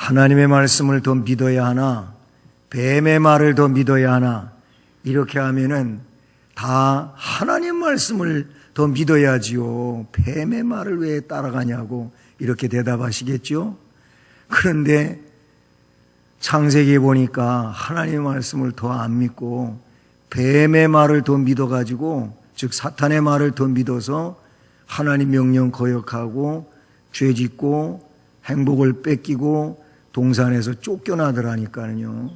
하나님의 말씀을 더 믿어야 하나, 뱀의 말을 더 믿어야 하나, 이렇게 하면은 다 하나님 말씀을 더 믿어야지요. 뱀의 말을 왜 따라가냐고 이렇게 대답하시겠죠? 그런데 창세기에 보니까 하나님의 말씀을 더 안 믿고 뱀의 말을 더 믿어가지고, 즉 사탄의 말을 더 믿어서 하나님 명령 거역하고 죄짓고 행복을 뺏기고 동산에서 쫓겨나더라니까요.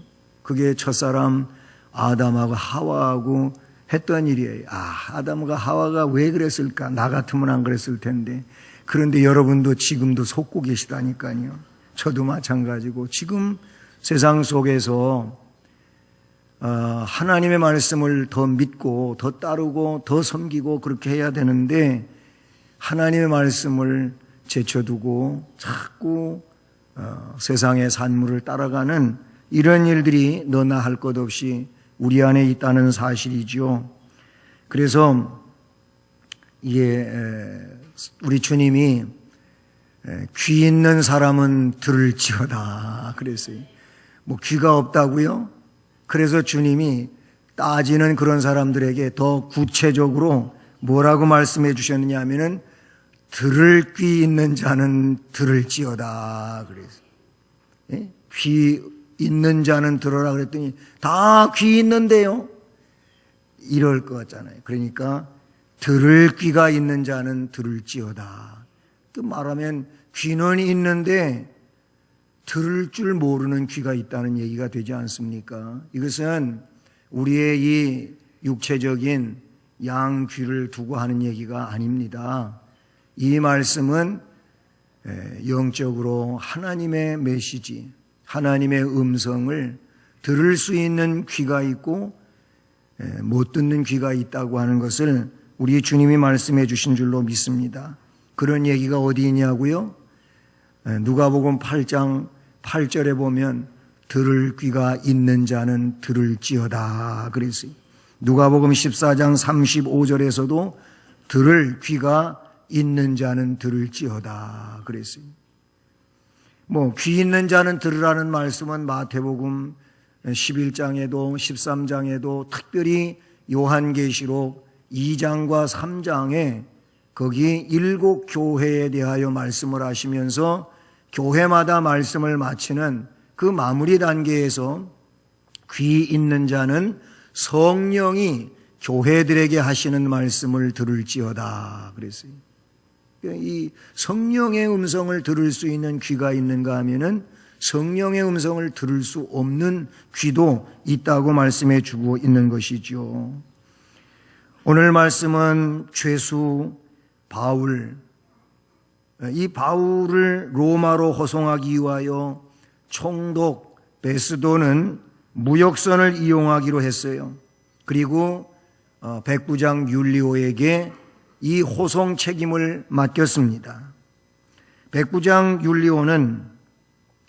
그게 첫사람 아담하고 하와하고 했던 일이에요. 아담과 하와가 왜 그랬을까? 나 같으면 안 그랬을 텐데. 그런데 여러분도 지금도 속고 계시다니까요. 저도 마찬가지고 지금 세상 속에서 하나님의 말씀을 더 믿고 더 따르고 더 섬기고 그렇게 해야 되는데, 하나님의 말씀을 제쳐두고 자꾸 세상의 산물을 따라가는 이런 일들이 너나 할 것 없이 우리 안에 있다는 사실이죠. 그래서 우리 주님이 귀 있는 사람은 들을지어다 그랬어요. 뭐 귀가 없다고요? 그래서 주님이 따지는 그런 사람들에게 더 구체적으로 뭐라고 말씀해 주셨느냐 하면은 들을 귀 있는 자는 들을지어다 그랬어요. 예? 귀 있는 자는 들어라 그랬더니 다 귀 있는데요? 이럴 것 같잖아요. 그러니까 들을 귀가 있는 자는 들을지어다. 또 말하면 귀는 있는데 들을 줄 모르는 귀가 있다는 얘기가 되지 않습니까? 이것은 우리의 이 육체적인 양귀를 두고 하는 얘기가 아닙니다. 이 말씀은 영적으로 하나님의 메시지, 하나님의 음성을 들을 수 있는 귀가 있고 못 듣는 귀가 있다고 하는 것을 우리 주님이 말씀해 주신 줄로 믿습니다. 그런 얘기가 어디 있냐고요? 누가복음 8장 8절에 보면 들을 귀가 있는 자는 들을지어다 그랬어요. 누가복음 14장 35절에서도 들을 귀가 있는 자는 들을지어다 그랬어요. 뭐 귀 있는 자는 들으라는 말씀은 마태복음 11장에도 13장에도 특별히 요한계시록 2장과 3장에 거기 7 교회에 대하여 말씀을 하시면서 교회마다 말씀을 마치는 그 마무리 단계에서 귀 있는 자는 성령이 교회들에게 하시는 말씀을 들을지어다 그랬어요. 이 성령의 음성을 들을 수 있는 귀가 있는가 하면은 성령의 음성을 들을 수 없는 귀도 있다고 말씀해 주고 있는 것이죠. 오늘 말씀은 죄수 바울, 이 바울을 로마로 호송하기 위하여 총독 베스도는 무역선을 이용하기로 했어요. 그리고 백부장 율리오에게 이 호송 책임을 맡겼습니다. 백부장 율리오는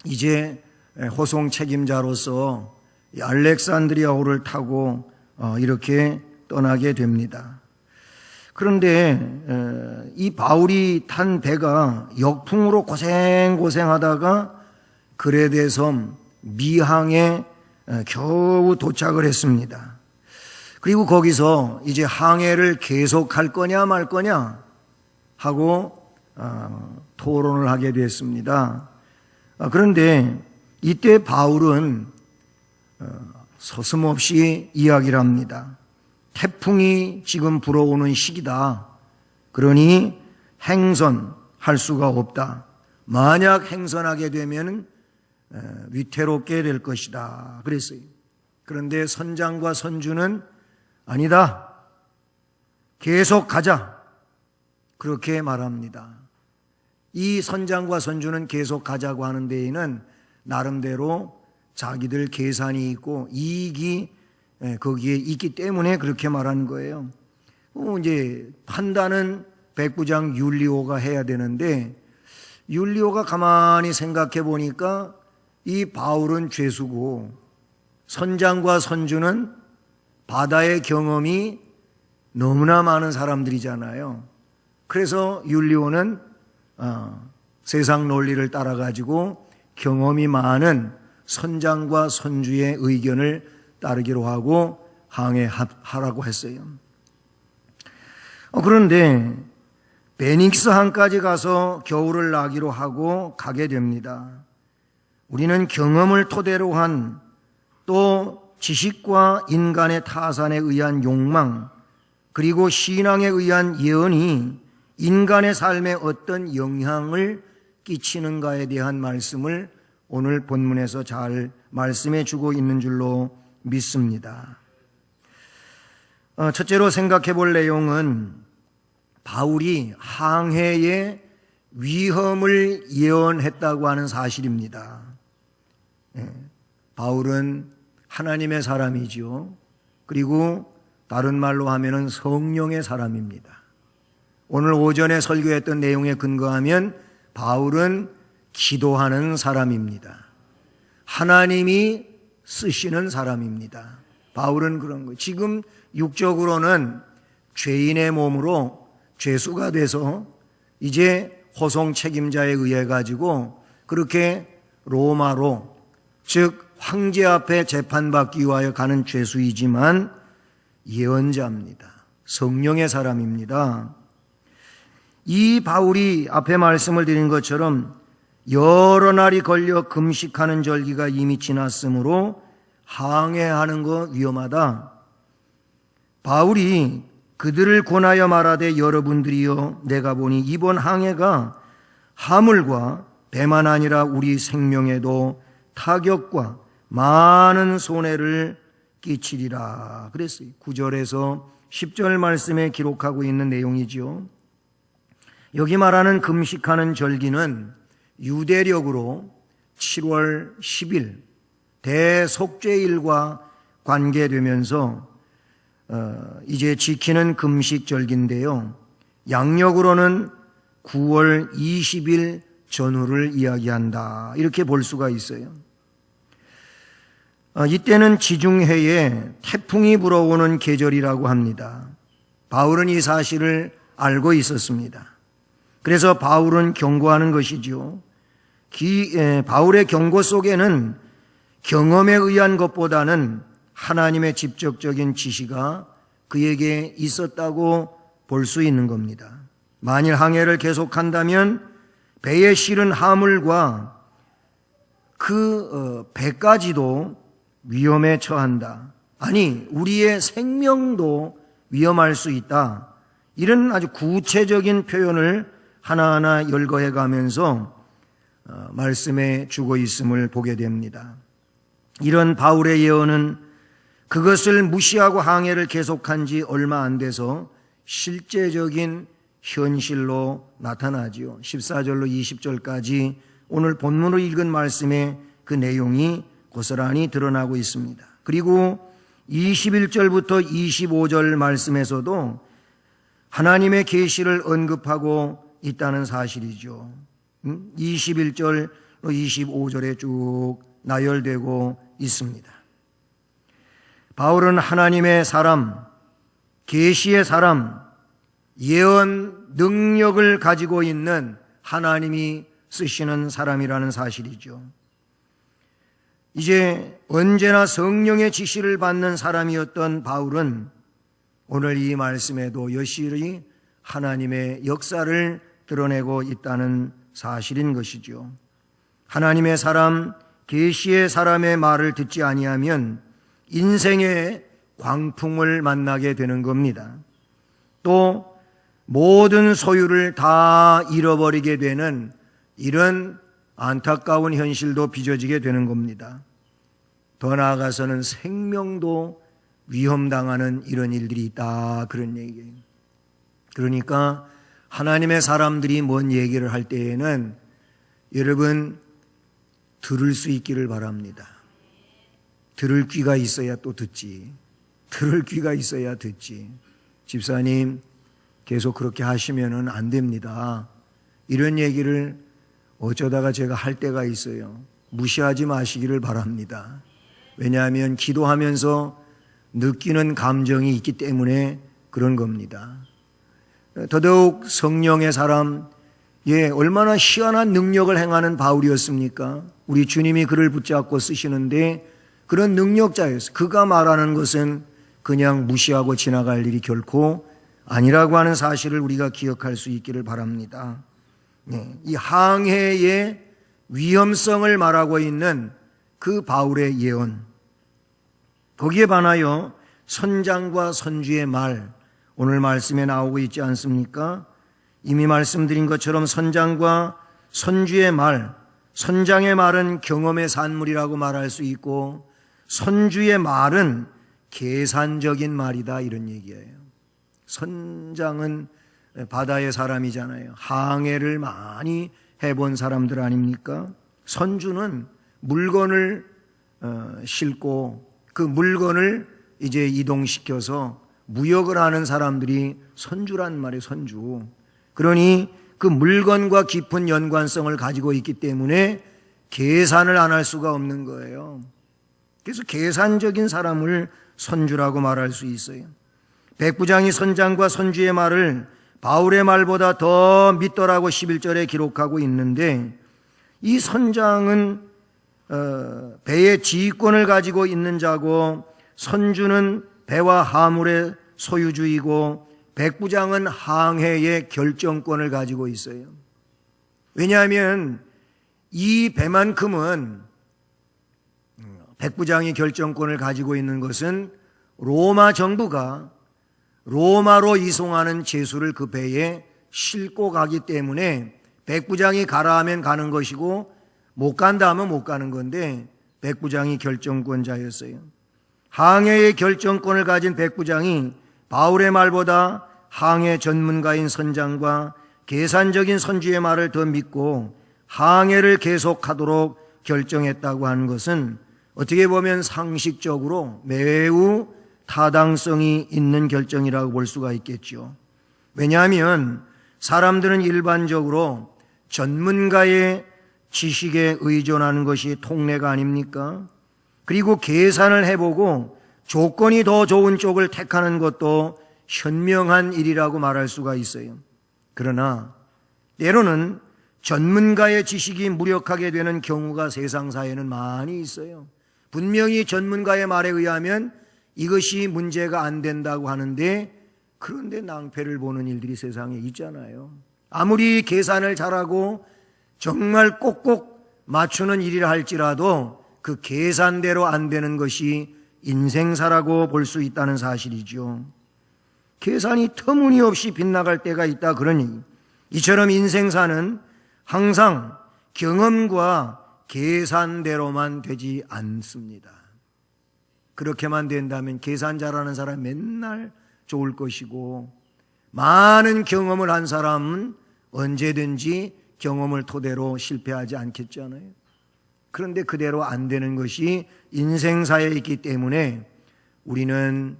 이제 호송 책임자로서 알렉산드리아호를 타고 이렇게 떠나게 됩니다. 그런데 이 바울이 탄 배가 역풍으로 고생하다가 그레데 섬 미항에 겨우 도착을 했습니다. 그리고 거기서 이제 항해를 계속할 거냐 말 거냐 하고 토론을 하게 됐습니다. 그런데 이때 바울은 서슴없이 이야기를 합니다. 태풍이 지금 불어오는 시기다. 그러니 행선할 수가 없다. 만약 행선하게 되면 위태롭게 될 것이다. 그랬어요. 그런데 선장과 선주는 아니다. 계속 가자. 그렇게 말합니다. 이 선장과 선주는 계속 가자고 하는 데에는 나름대로 자기들 계산이 있고 이익이 거기에 있기 때문에 그렇게 말하는 거예요. 이제 판단은 백부장 율리오가 해야 되는데 율리오가 가만히 생각해 보니까 이 바울은 죄수고 선장과 선주는 바다의 경험이 너무나 많은 사람들이잖아요. 그래서 율리오는 세상 논리를 따라가지고 경험이 많은 선장과 선주의 의견을 따르기로 하고 항해하라고 했어요. 그런데 베닉스 항까지 가서 겨울을 나기로 하고 가게 됩니다. 우리는 경험을 토대로 한 또 지식과 인간의 타산에 의한 욕망 그리고 신앙에 의한 예언이 인간의 삶에 어떤 영향을 끼치는가에 대한 말씀을 오늘 본문에서 잘 말씀해 주고 있는 줄로 믿습니다. 첫째로 생각해 볼 내용은 바울이 항해의 위험을 예언했다고 하는 사실입니다. 바울은 하나님의 사람이죠. 그리고 다른 말로 하면은 성령의 사람입니다. 오늘 오전에 설교했던 내용에 근거하면 바울은 기도하는 사람입니다. 하나님이 쓰시는 사람입니다. 바울은 그런 거예요. 지금 육적으로는 죄인의 몸으로 죄수가 돼서 이제 호송 책임자에 의해 가지고 그렇게 로마로, 즉 황제 앞에 재판받기 위하여 가는 죄수이지만 예언자입니다. 성령의 사람입니다. 이 바울이 앞에 말씀을 드린 것처럼 여러 날이 걸려 금식하는 절기가 이미 지났으므로 항해하는 거 위험하다. 바울이 그들을 권하여 말하되 여러분들이여 내가 보니 이번 항해가 하물과 배만 아니라 우리 생명에도 타격과 많은 손해를 끼치리라 그랬어요. 9절에서 10절 말씀에 기록하고 있는 내용이지요. 여기 말하는 금식하는 절기는 유대력으로 7월 10일 대속죄일과 관계되면서 이제 지키는 금식 절기인데요. 양력으로는 9월 20일 전후를 이야기한다. 이렇게 볼 수가 있어요. 이때는 지중해에 태풍이 불어오는 계절이라고 합니다. 바울은 이 사실을 알고 있었습니다. 그래서 바울은 경고하는 것이죠. 바울의 경고 속에는 경험에 의한 것보다는 하나님의 직접적인 지시가 그에게 있었다고 볼 수 있는 겁니다. 만일 항해를 계속한다면 배에 실은 화물과 그 배까지도 위험에 처한다. 아니, 우리의 생명도 위험할 수 있다. 이런 아주 구체적인 표현을 하나하나 열거해 가면서 말씀해 주고 있음을 보게 됩니다. 이런 바울의 예언은 그것을 무시하고 항해를 계속한 지 얼마 안 돼서 실제적인 현실로 나타나지요. 14절로 20절까지 오늘 본문으로 읽은 말씀의 그 내용이 고스란히 드러나고 있습니다. 그리고 21절부터 25절 말씀에서도 하나님의 계시를 언급하고 있다는 사실이죠. 21절로 25절에 쭉 나열되고 있습니다. 바울은 하나님의 사람, 계시의 사람, 예언 능력을 가지고 있는 하나님이 쓰시는 사람이라는 사실이죠. 이제 언제나 성령의 지시를 받는 사람이었던 바울은 오늘 이 말씀에도 여실히 하나님의 역사를 드러내고 있다는 사실인 것이죠. 하나님의 사람, 계시의 사람의 말을 듣지 아니하면 인생의 광풍을 만나게 되는 겁니다. 또 모든 소유를 다 잃어버리게 되는 이런 안타까운 현실도 빚어지게 되는 겁니다. 더 나아가서는 생명도 위험당하는 이런 일들이 있다, 그런 얘기예요. 그러니까 하나님의 사람들이 뭔 얘기를 할 때에는 여러분 들을 수 있기를 바랍니다. 들을 귀가 있어야 또 듣지. 들을 귀가 있어야 듣지. 집사님 계속 그렇게 하시면은 안 됩니다. 이런 얘기를 어쩌다가 제가 할 때가 있어요. 무시하지 마시기를 바랍니다. 왜냐하면 기도하면서 느끼는 감정이 있기 때문에 그런 겁니다. 더더욱 성령의 사람, 얼마나 희한한 능력을 행하는 바울이었습니까? 우리 주님이 그를 붙잡고 쓰시는데 그런 능력자였어요. 그가 말하는 것은 그냥 무시하고 지나갈 일이 결코 아니라고 하는 사실을 우리가 기억할 수 있기를 바랍니다. 이 항해의 위험성을 말하고 있는 그 바울의 예언, 거기에 반하여 선장과 선주의 말, 오늘 말씀에 나오고 있지 않습니까? 이미 말씀드린 것처럼 선장과 선주의 말, 선장의 말은 경험의 산물이라고 말할 수 있고 선주의 말은 계산적인 말이다, 이런 얘기예요. 선장은 바다의 사람이잖아요. 항해를 많이 해본 사람들 아닙니까? 선주는 물건을 싣고 그 물건을 이제 이동시켜서 무역을 하는 사람들이 선주란 말이에요. 선주. 그러니 그 물건과 깊은 연관성을 가지고 있기 때문에 계산을 안 할 수가 없는 거예요. 그래서 계산적인 사람을 선주라고 말할 수 있어요. 백부장이 선장과 선주의 말을 바울의 말보다 더 믿더라고 11절에 기록하고 있는데, 이 선장은 배의 지휘권을 가지고 있는 자고 선주는 배와 화물의 소유주이고 백부장은 항해의 결정권을 가지고 있어요. 왜냐하면 이 배만큼은 백부장이 결정권을 가지고 있는 것은 로마 정부가 로마로 이송하는 제수를 그 배에 싣고 가기 때문에 백부장이 가라 하면 가는 것이고 못 간다 하면 못 가는 건데 백부장이 결정권자였어요. 항해의 결정권을 가진 백부장이 바울의 말보다 항해 전문가인 선장과 계산적인 선주의 말을 더 믿고 항해를 계속하도록 결정했다고 하는 것은 어떻게 보면 상식적으로 매우 타당성이 있는 결정이라고 볼 수가 있겠죠. 왜냐하면 사람들은 일반적으로 전문가의 지식에 의존하는 것이 통례가 아닙니까? 그리고 계산을 해보고 조건이 더 좋은 쪽을 택하는 것도 현명한 일이라고 말할 수가 있어요. 그러나 때로는 전문가의 지식이 무력하게 되는 경우가 세상사에는 많이 있어요. 분명히 전문가의 말에 의하면 이것이 문제가 안 된다고 하는데 그런데 낭패를 보는 일들이 세상에 있잖아요. 아무리 계산을 잘하고 정말 꼭꼭 맞추는 일이라 할지라도 그 계산대로 안 되는 것이 인생사라고 볼 수 있다는 사실이죠. 계산이 터무니없이 빗나갈 때가 있다 그러니 이처럼 인생사는 항상 경험과 계산대로만 되지 않습니다. 그렇게만 된다면 계산 잘하는 사람 맨날 좋을 것이고 많은 경험을 한 사람은 언제든지 경험을 토대로 실패하지 않겠잖아요. 그런데 그대로 안 되는 것이 인생사에 있기 때문에 우리는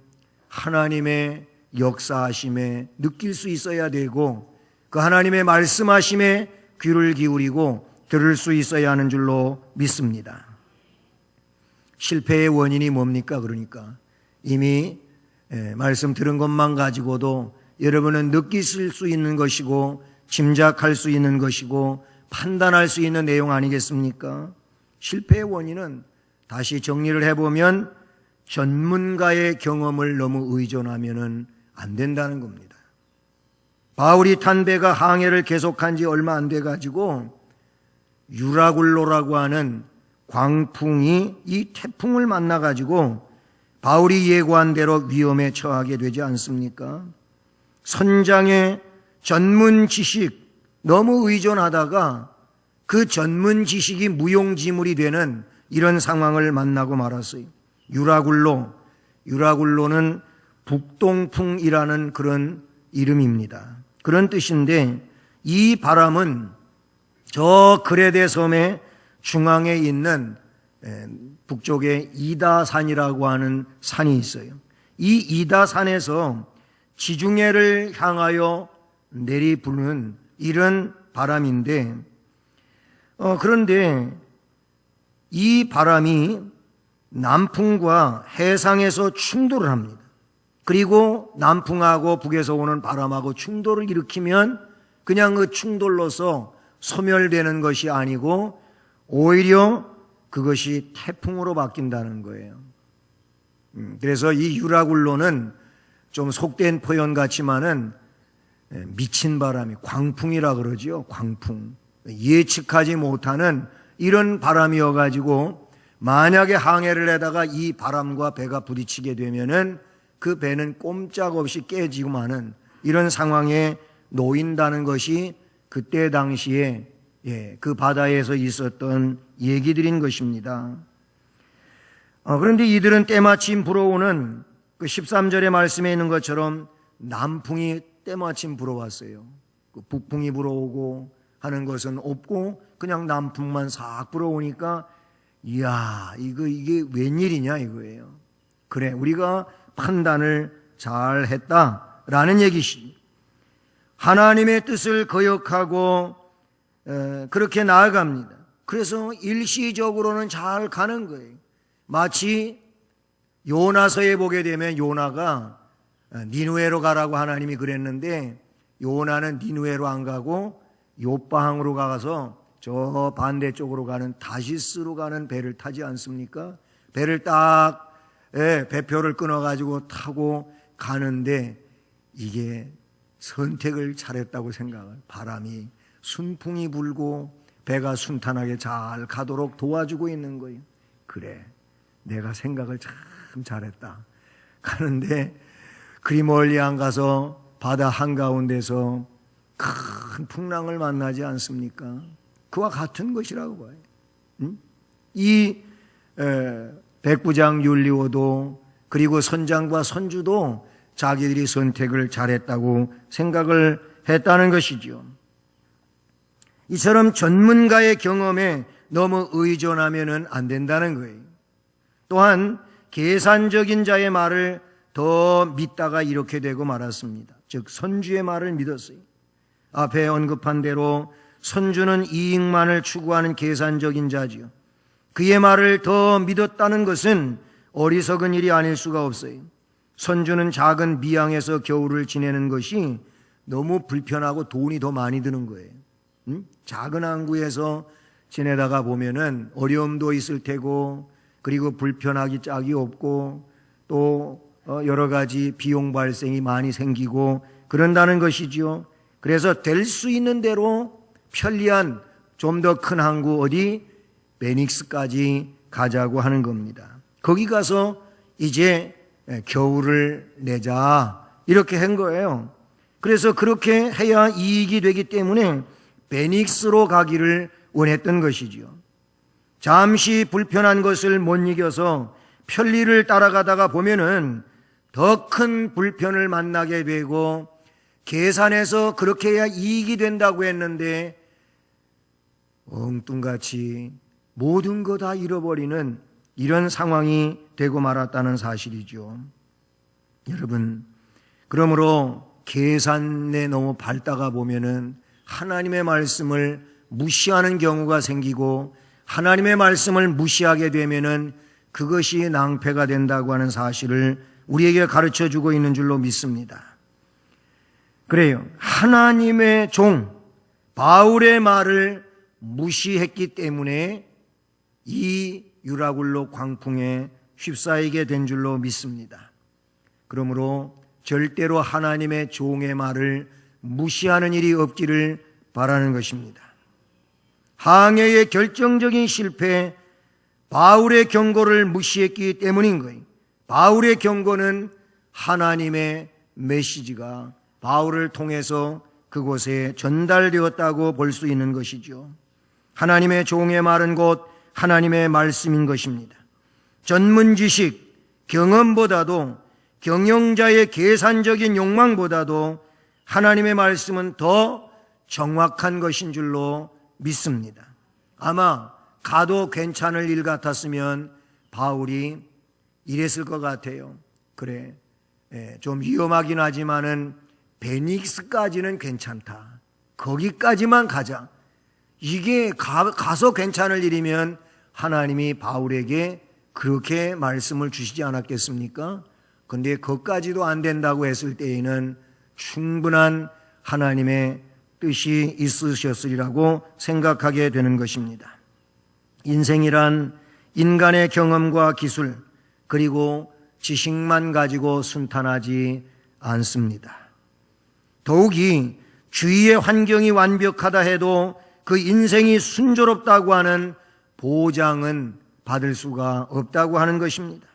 하나님의 역사하심에 느낄 수 있어야 되고 그 하나님의 말씀하심에 귀를 기울이고 들을 수 있어야 하는 줄로 믿습니다. 실패의 원인이 뭡니까? 그러니까 이미 말씀 들은 것만 가지고도 여러분은 느끼실 수 있는 것이고 짐작할 수 있는 것이고 판단할 수 있는 내용 아니겠습니까? 실패의 원인은 다시 정리를 해보면 전문가의 경험을 너무 의존하면 안 된다는 겁니다. 바울이 탄 배가 항해를 계속한 지 얼마 안 돼가지고 유라굴로라고 하는 광풍이 이 태풍을 만나가지고 바울이 예고한 대로 위험에 처하게 되지 않습니까? 선장의 전문 지식 너무 의존하다가 그 전문 지식이 무용지물이 되는 이런 상황을 만나고 말았어요. 유라굴로는 북동풍이라는 그런 이름입니다. 그런 뜻인데 이 바람은 저 그레데 섬의 중앙에 있는 북쪽에 이다산이라고 하는 산이 있어요. 이 이다산에서 지중해를 향하여 내리부는 이런 바람인데 그런데 이 바람이 남풍과 해상에서 충돌을 합니다. 그리고 남풍하고 북에서 오는 바람하고 충돌을 일으키면 그냥 그 충돌로서 소멸되는 것이 아니고 오히려 그것이 태풍으로 바뀐다는 거예요. 그래서 이 유라굴로는 좀 속된 표현 같지만은 미친 바람이, 광풍이라 그러지요. 광풍. 예측하지 못하는 이런 바람이어가지고 만약에 항해를 하다가 이 바람과 배가 부딪히게 되면은 그 배는 꼼짝없이 깨지고 마는 이런 상황에 놓인다는 것이 그때 당시에 그 바다에서 있었던 얘기들인 것입니다. 그런데 이들은 때마침 불어오는 그 13절의 말씀에 있는 것처럼 남풍이 때마침 불어왔어요. 그 북풍이 불어오고 하는 것은 없고 그냥 남풍만 싹 불어오니까 이야, 이게 웬일이냐 이거예요. 그래, 우리가 판단을 잘 했다라는 얘기시. 하나님의 뜻을 거역하고 그렇게 나아갑니다. 그래서 일시적으로는 잘 가는 거예요. 마치 요나서에 보게 되면 요나가 니누에로 가라고 하나님이 그랬는데 요나는 니누에로 안 가고 요바항으로 가서 저 반대쪽으로 가는 다시스로 가는 배를 타지 않습니까? 배를 딱 배표를 끊어가지고 타고 가는데 이게 선택을 잘했다고 생각을. 바람이 순풍이 불고 배가 순탄하게 잘 가도록 도와주고 있는 거예요. 그래, 내가 생각을 참 잘했다. 가는데 그리 멀리 안 가서 바다 한가운데서 큰 풍랑을 만나지 않습니까? 그와 같은 것이라고 봐요. 이 백부장 율리오도 그리고 선장과 선주도 자기들이 선택을 잘했다고 생각을 했다는 것이죠. 이처럼 전문가의 경험에 너무 의존하면 안 된다는 거예요. 또한 계산적인 자의 말을 더 믿다가 이렇게 되고 말았습니다. 즉 선주의 말을 믿었어요. 앞에 언급한 대로 선주는 이익만을 추구하는 계산적인 자지요. 그의 말을 더 믿었다는 것은 어리석은 일이 아닐 수가 없어요. 선주는 작은 미항에서 겨울을 지내는 것이 너무 불편하고 돈이 더 많이 드는 거예요. 작은 항구에서 지내다가 보면은 어려움도 있을 테고 그리고 불편하기 짝이 없고 또 여러 가지 비용 발생이 많이 생기고 그런다는 것이지요. 그래서 될 수 있는 대로 편리한 좀 더 큰 항구 어디 베닉스까지 가자고 하는 겁니다. 거기 가서 이제 겨울을 내자 이렇게 한 거예요. 그래서 그렇게 해야 이익이 되기 때문에 베닉스로 가기를 원했던 것이지요. 잠시 불편한 것을 못 이겨서 편리를 따라가다가 보면은 더 큰 불편을 만나게 되고 계산해서 그렇게 해야 이익이 된다고 했는데 엉뚱같이 모든 거 다 잃어버리는 이런 상황이 되고 말았다는 사실이죠. 여러분, 그러므로 계산에 너무 밟다가 보면은 하나님의 말씀을 무시하는 경우가 생기고 하나님의 말씀을 무시하게 되면은 그것이 낭패가 된다고 하는 사실을 우리에게 가르쳐 주고 있는 줄로 믿습니다. 그래요. 하나님의 종 바울의 말을 무시했기 때문에 이 유라굴로 광풍에 휩싸이게 된 줄로 믿습니다. 그러므로 절대로 하나님의 종의 말을 무시하는 일이 없기를 바라는 것입니다. 항해의 결정적인 실패, 바울의 경고를 무시했기 때문인 거예요. 바울의 경고는 하나님의 메시지가 바울을 통해서 그곳에 전달되었다고 볼 수 있는 것이죠. 하나님의 종의 말은 곧 하나님의 말씀인 것입니다. 전문 지식, 경험보다도 경영자의 계산적인 욕망보다도 하나님의 말씀은 더 정확한 것인 줄로 믿습니다. 아마 가도 괜찮을 일 같았으면 바울이 이랬을 것 같아요. 그래, 좀 위험하긴 하지만은 베닉스까지는 괜찮다. 거기까지만 가자. 이게 가서 괜찮을 일이면 하나님이 바울에게 그렇게 말씀을 주시지 않았겠습니까? 그런데 그것까지도 안 된다고 했을 때에는 충분한 하나님의 뜻이 있으셨으리라고 생각하게 되는 것입니다. 인생이란 인간의 경험과 기술 그리고 지식만 가지고 순탄하지 않습니다. 더욱이 주위의 환경이 완벽하다 해도 그 인생이 순조롭다고 하는 보장은 받을 수가 없다고 하는 것입니다.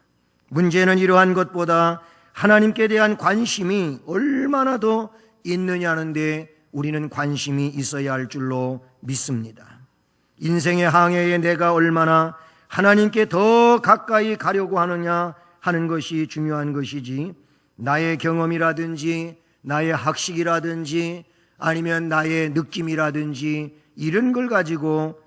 문제는 이러한 것보다 하나님께 대한 관심이 얼마나 더 있느냐는데 우리는 관심이 있어야 할 줄로 믿습니다. 인생의 항해에 내가 얼마나 하나님께 더 가까이 가려고 하느냐 하는 것이 중요한 것이지, 나의 경험이라든지 나의 학식이라든지 아니면 나의 느낌이라든지 이런 걸 가지고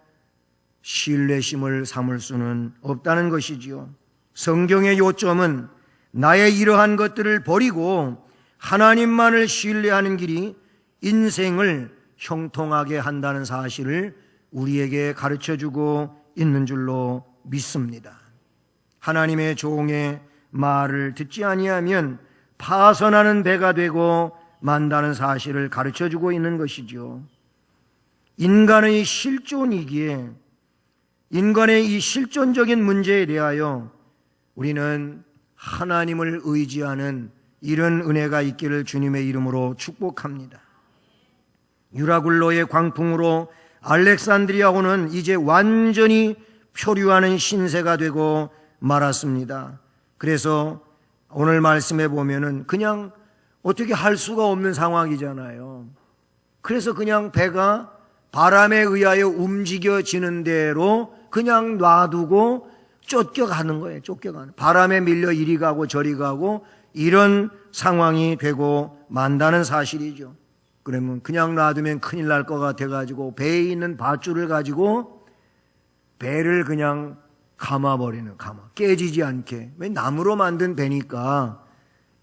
신뢰심을 삼을 수는 없다는 것이지요. 성경의 요점은 나의 이러한 것들을 버리고 하나님만을 신뢰하는 길이 인생을 형통하게 한다는 사실을 우리에게 가르쳐주고 있는 줄로 믿습니다. 하나님의 종의 말을 듣지 아니하면 파선하는 배가 되고 만다는 사실을 가르쳐주고 있는 것이죠. 인간의 실존이기에 인간의 이 실존적인 문제에 대하여 우리는 하나님을 의지하는 이런 은혜가 있기를 주님의 이름으로 축복합니다. 유라굴로의 광풍으로 알렉산드리아호는 이제 완전히 표류하는 신세가 되고 말았습니다. 그래서 오늘 말씀에 보면은 그냥 어떻게 할 수가 없는 상황이잖아요. 그래서 그냥 배가 바람에 의하여 움직여지는 대로 그냥 놔두고 쫓겨가는 거예요. 쫓겨가는. 바람에 밀려 이리 가고 저리 가고 이런 상황이 되고 만다는 사실이죠. 그러면 그냥 놔두면 큰일 날 것 같아가지고 배에 있는 밧줄을 가지고 배를 그냥 감아버리는, 깨지지 않게. 왜 나무로 만든 배니까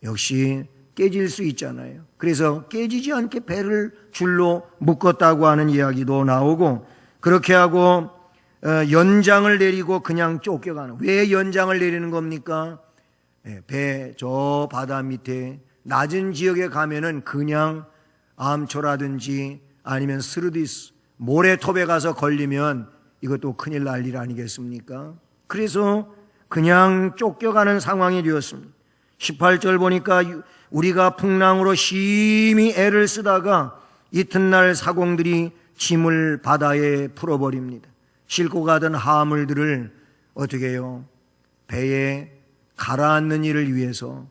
역시 깨질 수 있잖아요. 그래서 깨지지 않게 배를 줄로 묶었다고 하는 이야기도 나오고, 그렇게 하고 연장을 내리고 그냥 쫓겨가는. 왜 연장을 내리는 겁니까? 배 저 바다 밑에 낮은 지역에 가면은 그냥 암초라든지 아니면 스르디스 모래톱에 가서 걸리면 이것도 큰일 날 일 아니겠습니까? 그래서 그냥 쫓겨가는 상황이 되었습니다. 18절 보니까 우리가 풍랑으로 심히 애를 쓰다가 이튿날 사공들이 짐을 바다에 풀어버립니다. 싣고 가던 화물들을 어떻게 해요? 배에 가라앉는 일을 위해서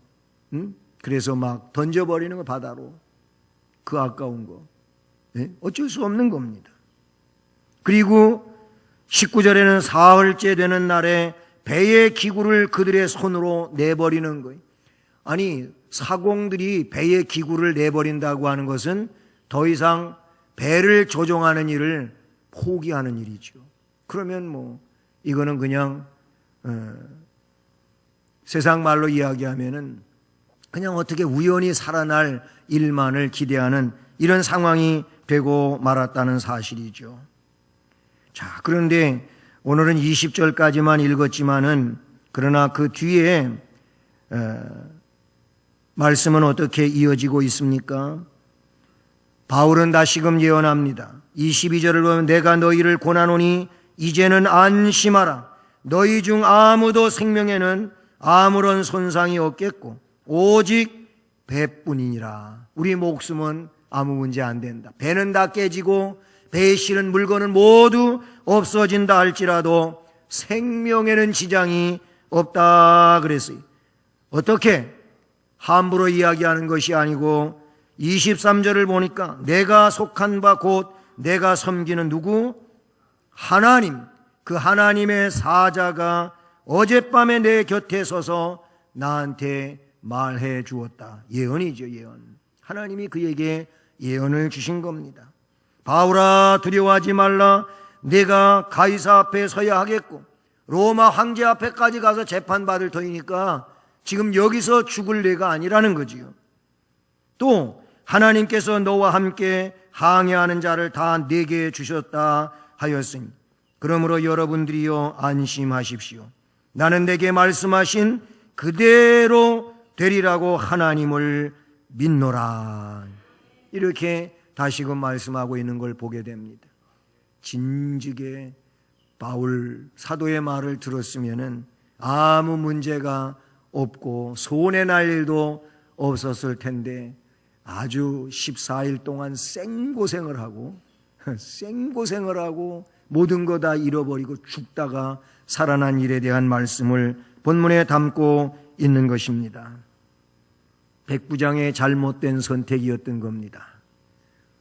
그래서 막 던져버리는 거, 바다로. 그 아까운 거. 어쩔 수 없는 겁니다. 그리고 19절에는 사흘째 되는 날에 배의 기구를 그들의 손으로 내버리는 거예요. 아니, 사공들이 배의 기구를 내버린다고 하는 것은 더 이상 배를 조종하는 일을 포기하는 일이죠. 그러면 이거는 그냥 세상 말로 이야기하면은 그냥 어떻게 우연히 살아날 일만을 기대하는 이런 상황이 되고 말았다는 사실이죠. 자, 그런데 오늘은 20절까지만 읽었지만은 그러나 그 뒤에 말씀은 어떻게 이어지고 있습니까? 바울은 다시금 예언합니다. 22절을 보면 내가 너희를 권하노니 이제는 안심하라. 너희 중 아무도 생명에는 아무런 손상이 없겠고 오직 배뿐이니라. 우리 목숨은 아무 문제 안 된다. 배는 다 깨지고 배에 실은 물건은 모두 없어진다 할지라도 생명에는 지장이 없다 그랬어요. 어떻게? 함부로 이야기하는 것이 아니고 23절을 보니까 내가 속한 바 곧 내가 섬기는 누구? 하나님. 그 하나님의 사자가 어젯밤에 내 곁에 서서 나한테 말해 주었다. 예언이죠, 예언. 하나님이 그에게 예언을 주신 겁니다. 바울아, 두려워하지 말라. 내가 가이사 앞에 서야 하겠고 로마 황제 앞에까지 가서 재판받을 터이니까 지금 여기서 죽을 내가 아니라는 거지요. 또 하나님께서 너와 함께 항해하는 자를 다 내게 주셨다 하였으니 그러므로 여러분들이요 안심하십시오. 나는 내게 말씀하신 그대로 되리라고 하나님을 믿노라. 이렇게 다시금 말씀하고 있는 걸 보게 됩니다. 진즉에 바울 사도의 말을 들었으면은 아무 문제가 없고 손해 날 일도 없었을 텐데 아주 14일 동안 생고생을 하고 모든 거 다 잃어버리고 죽다가 살아난 일에 대한 말씀을 본문에 담고 있는 것입니다. 백부장의 잘못된 선택이었던 겁니다.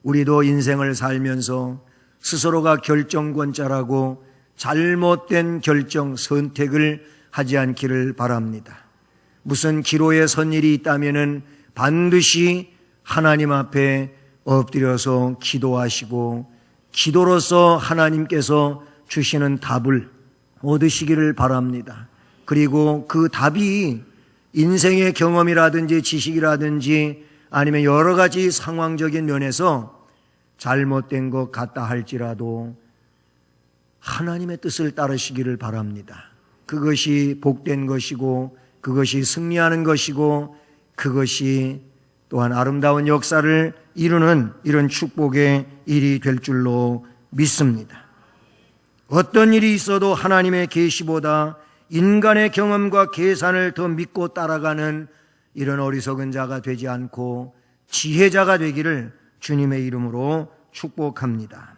우리도 인생을 살면서 스스로가 결정권자라고 잘못된 결정, 선택을 하지 않기를 바랍니다. 무슨 기로에 선 일이 있다면은 반드시 하나님 앞에 엎드려서 기도하시고 기도로서 하나님께서 주시는 답을 얻으시기를 바랍니다. 그리고 그 답이 인생의 경험이라든지 지식이라든지 아니면 여러 가지 상황적인 면에서 잘못된 것 같다 할지라도 하나님의 뜻을 따르시기를 바랍니다. 그것이 복된 것이고 그것이 승리하는 것이고 그것이 또한 아름다운 역사를 이루는 이런 축복의 일이 될 줄로 믿습니다. 어떤 일이 있어도 하나님의 계시보다 인간의 경험과 계산을 더 믿고 따라가는 이런 어리석은 자가 되지 않고 지혜자가 되기를 주님의 이름으로 축복합니다.